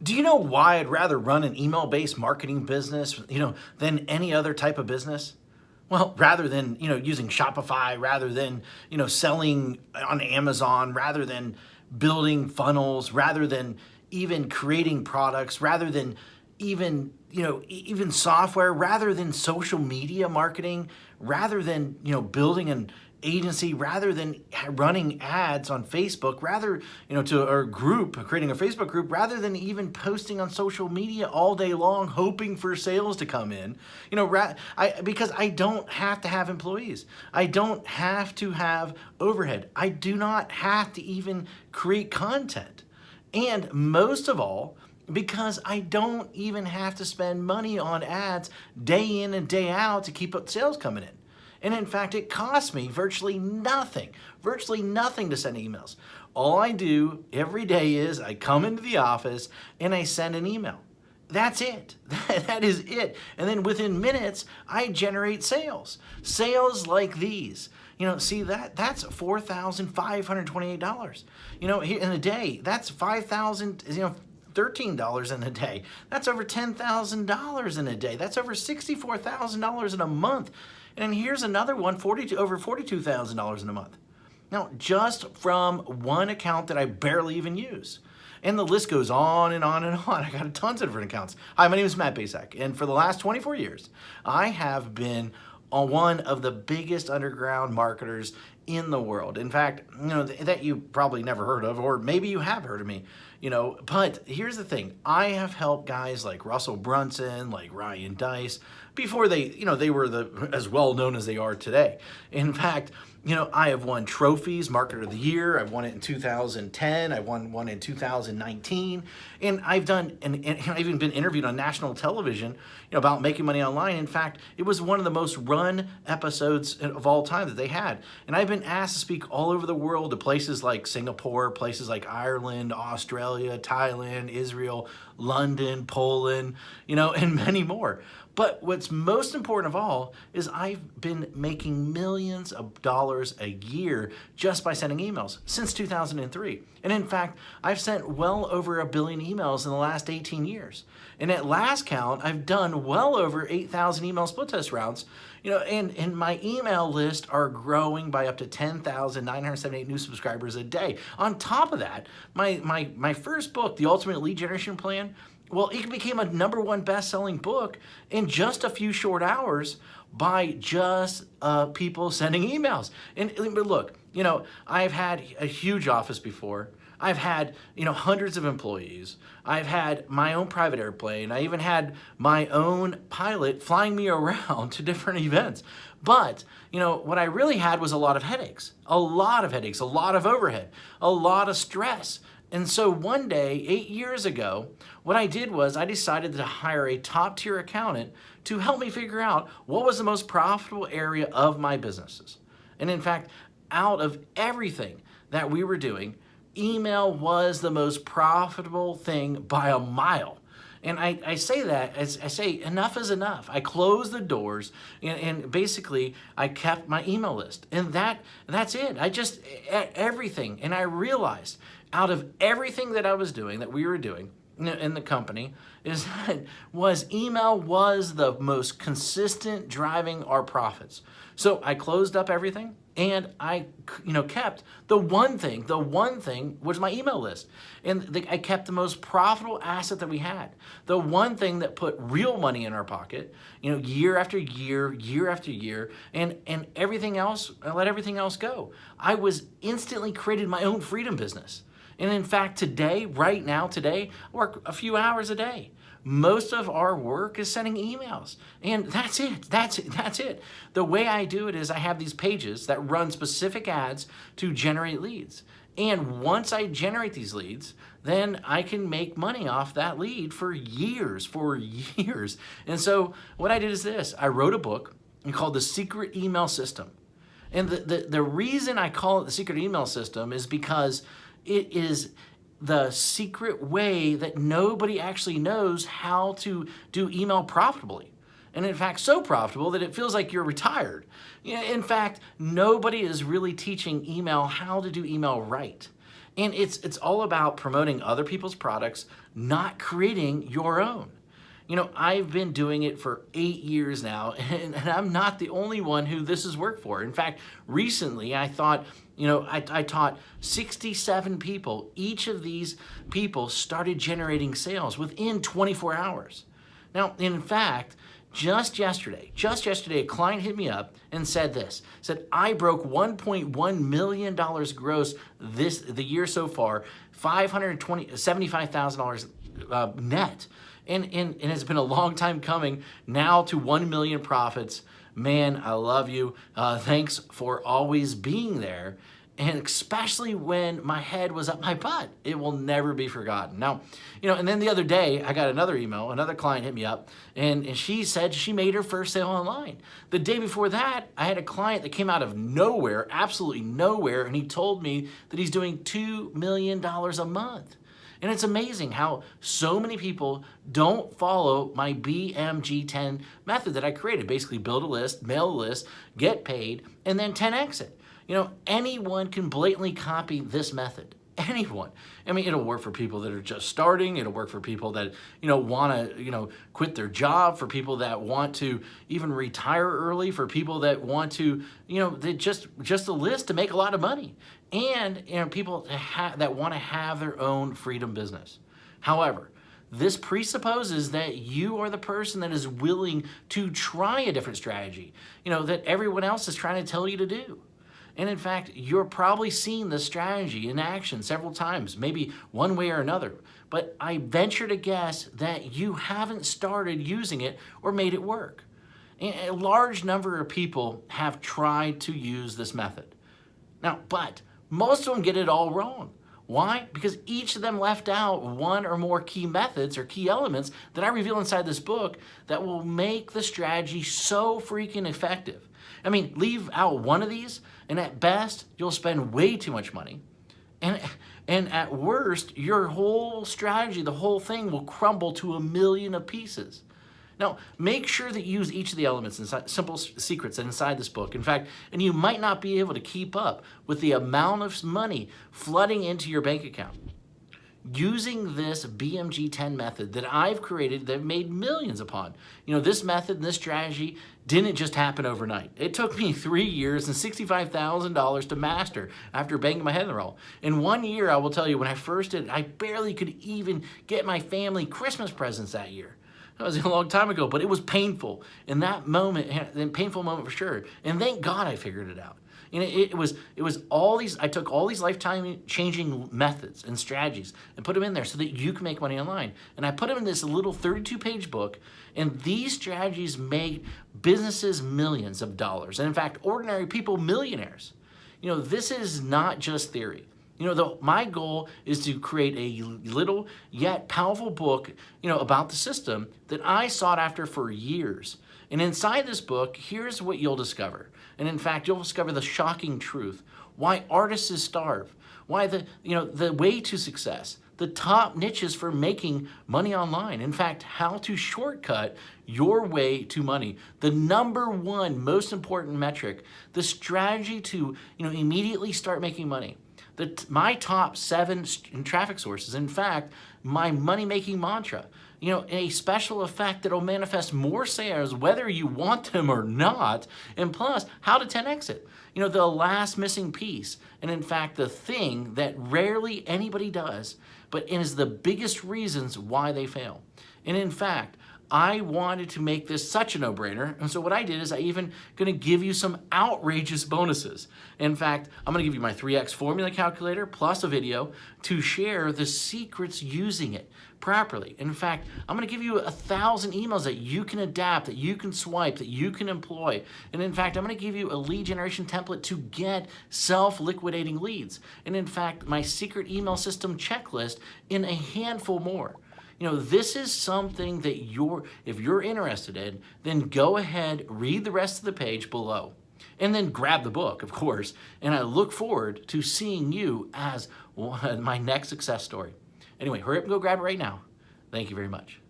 Do you know why I'd rather run an email-based marketing business, than any other type of business? Well, rather than, using Shopify, rather than, selling on Amazon, rather than building funnels, rather than even creating products, rather than even, even software, rather than social media marketing, rather than, building an agency, rather than running ads on Facebook, rather, to our group, creating a Facebook group, rather than even posting on social media all day long, hoping for sales to come in, because I don't have to have employees. I don't have to have overhead. I do not have to even create content. And most of all, because I don't even have to spend money on ads day in and day out to keep up sales coming in. And in fact, it costs me virtually nothing to send emails. All I do every day is I come into the office and I send an email. That's it. That is it. And then within minutes, I generate sales. Sales like these. See that's $4,528. In a day, that's $5,000, $13 in a day. That's over $10,000 in a day. That's over $64,000 in a month. And here's another one, over $42,000 in a month. Now, just from one account that I barely even use. And the list goes on and on and on. I got tons of different accounts. Hi, my name is Matt Basak, and for the last 24 years, I have been one of the biggest underground marketers in the world. In fact, that you probably never heard of, or maybe you have heard of me, but here's the thing. I have helped guys like Russell Brunson, like Ryan Deiss, before they were as well known as they are today. In fact, I have won trophies, Marketer of the Year. I've won it in 2010. I won one in 2019. And I've even been interviewed on national television, about making money online. In fact, it was one of the most run episodes of all time that they had. And I've been asked to speak all over the world to places like Singapore, places like Ireland, Australia, Thailand, Israel, London, Poland, and many more. But what's most important of all is I've been making millions of dollars a year just by sending emails since 2003. And in fact, I've sent well over 1 billion emails in the last 18 years. And at last count, I've done well over 8,000 email split test rounds, and my email list are growing by up to 10,978 new subscribers a day. On top of that, my first book, The Ultimate Lead Generation Plan, well, it became a #1 best-selling book in just a few short hours by just people sending emails. But look, I've had a huge office before. I've had, hundreds of employees. I've had my own private airplane. I even had my own pilot flying me around to different events. But, what I really had was a lot of headaches, a lot of overhead, a lot of stress. And so one day, 8 years ago, what I did was I decided to hire a top-tier accountant to help me figure out what was the most profitable area of my businesses. And in fact, out of everything that we were doing, email was the most profitable thing by a mile. And I say that, as I say, enough is enough. I closed the doors and basically I kept my email list. And that's it. I just, everything. And I realized out of everything that I was doing, that we were doing in the company, email was the most consistent driving our profits. So I closed up everything and I kept the one thing was my email list. And I kept the most profitable asset that we had. The one thing that put real money in our pocket, year after year, year after year, and everything else, I let everything else go. I was instantly created my own freedom business. And in fact, right now, I work a few hours a day. Most of our work is sending emails. And that's it. That's it. The way I do it is I have these pages that run specific ads to generate leads. And once I generate these leads, then I can make money off that lead for years. And so what I did is this. I wrote a book called The Secret Email System. And the reason I call it The Secret Email System is because it is the secret way that nobody actually knows how to do email profitably. And in fact, so profitable that it feels like you're retired. In fact, nobody is really teaching email how to do email right. And it's all about promoting other people's products, not creating your own. You know, I've been doing it for 8 years now, and I'm not the only one who this has worked for. In fact, recently I thought, I taught 67 people. Each of these people started generating sales within 24 hours. Now, in fact, just yesterday, a client hit me up and said this, said, I broke $1.1 million gross the year so far, $75,000 net. And it's been a long time coming now to 1 million profits. Man, I love you. Thanks for always being there. And especially when my head was up my butt, it will never be forgotten. Now, and then the other day I got another email, another client hit me up, and she said she made her first sale online. The day before that, I had a client that came out of nowhere, absolutely nowhere, and he told me that he's doing $2 million a month. And it's amazing how so many people don't follow my BMG10 method that I created. Basically build a list, mail a list, get paid, and then 10x it. Anyone can blatantly copy this method. Anyone. I mean, it'll work for people that are just starting. It'll work for people that, want to, quit their job, for people that want to even retire early, for people that want to, they just a list to make a lot of money. And, people that want to have their own freedom business. However, this presupposes that you are the person that is willing to try a different strategy, that everyone else is trying to tell you to do. And in fact, you're probably seen this strategy in action several times, maybe one way or another. But I venture to guess that you haven't started using it or made it work. A large number of people have tried to use this method. Now, but most of them get it all wrong. Why? Because each of them left out one or more key methods or key elements that I reveal inside this book that will make the strategy so freaking effective. I mean, leave out one of these, and at best, you'll spend way too much money. And at worst, your whole strategy, the whole thing will crumble to 1,000,000 of pieces. Now, make sure that you use each of the elements inside, simple secrets inside this book. In fact, and you might not be able to keep up with the amount of money flooding into your bank account. Using this BMG10 method that I've created, that I've made millions upon. This method and this strategy didn't just happen overnight. It took me 3 years and $65,000 to master after banging my head in the wall. In 1 year, I will tell you, when I first did it, I barely could even get my family Christmas presents that year. That was a long time ago, but it was painful. In that moment, a painful moment for sure. And thank God I figured it out. And it was all these, I took all these lifetime changing methods and strategies and put them in there so that you can make money online. And I put them in this little 32-page book, and these strategies make businesses millions of dollars. And in fact, ordinary people millionaires. This is not just theory. My goal is to create a little yet powerful book, about the system that I sought after for years. And inside this book, here's what you'll discover. And in fact, you'll discover the shocking truth. Why artists starve. Why the way to success. The top niches for making money online. In fact, how to shortcut your way to money. The #1 most important metric. The strategy to immediately start making money. My top 7 traffic sources. In fact, my money-making mantra. A special effect that will manifest more sales whether you want them or not, and plus, how to 10x it. The last missing piece, and in fact, the thing that rarely anybody does, but is the biggest reasons why they fail. And in fact, I wanted to make this such a no-brainer, and so what I did is I even gonna give you some outrageous bonuses. In fact, I'm gonna give you my 3x formula calculator plus a video to share the secrets using it properly. In fact, I'm gonna give you 1,000 emails that you can adapt, that you can swipe, that you can employ. And in fact, I'm gonna give you a lead generation template to get self-liquidating leads. And in fact, my secret email system checklist in a handful more. This is something that if you're interested in, then go ahead, read the rest of the page below, and then grab the book, of course. And I look forward to seeing you as my next success story. Anyway, hurry up and go grab it right now. Thank you very much.